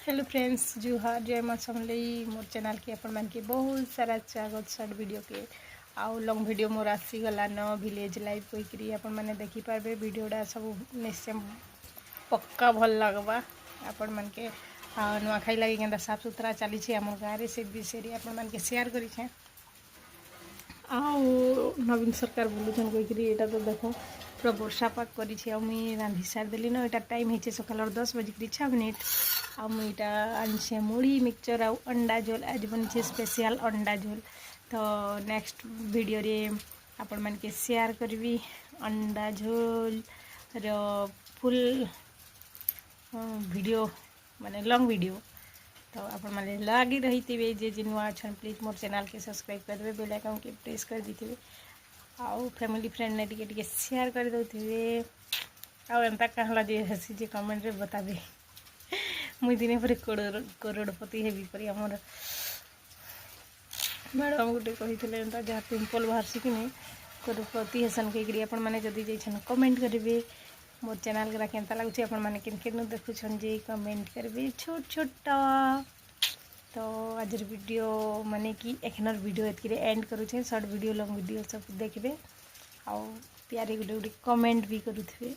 Hello friends, जुहार जय माँ समलई। मोर channel के अपन मन के बहुत सारा स्वागत। शॉर्ट वीडियो के आउ लॉन्ग वीडियो मोर आसीगला न विलेज लाइफ कोईकरी अपन मैंने देखी पारे। वीडियोटा सब निश्चय पक्का भल लगवा अपन मन के। नुआखाई लगे के साफ सुथरा चली आम गाँव से विषय अपन मन के शेयर करी। नवीन सरकार बोलुन कोईकरी एटा तो देखो पूरा वर्षा पाक करी। मुई रांधि सार देली न। एटा टाइम है सकाल 10:06 आ मुईटा आनी मुड़ी मिक्सचर आ अंडा झोल। आज बनी स्पेशल अंडा झोल। तो नेक्स्ट वीडियो रे आपण मन के शेयर करबी अंडा झोल रो फुल वीडियो माने लॉन्ग वीडियो। तो अपन मैंने लगी रही थे जे नुआ अच्छन प्लीज मोर चैनल के सब्सक्राइब कर दे, बेल आइकन के प्रेस कर दी आउ फैमिली फ्रेंड ने टिके शेयर कर दे। आउ एंता कहला जे हसी जे कमेंट रे बताबे मुई दिने पर करोड़पति हेबी परी हमर मैडम गोटे कही एंता जहाँ पिंपल बाहर कि नहीं करोड़पति हेसन कहीकि अपन मैंने जदि जाइछन कमेंट करेंगे। मोर चैनल के केन्ता लगुच अपन मैंने किन देखुन जे कमेंट करेंगे छोट छोटा। तो आज वीडियो माने कि एखनर वीडियो एतकी एंड करूँ। शॉर्ट वीडियो लॉन्ग वीडियो सब देखबे आउ प्यारे गुटे गुटे कमेंट भी करूथे।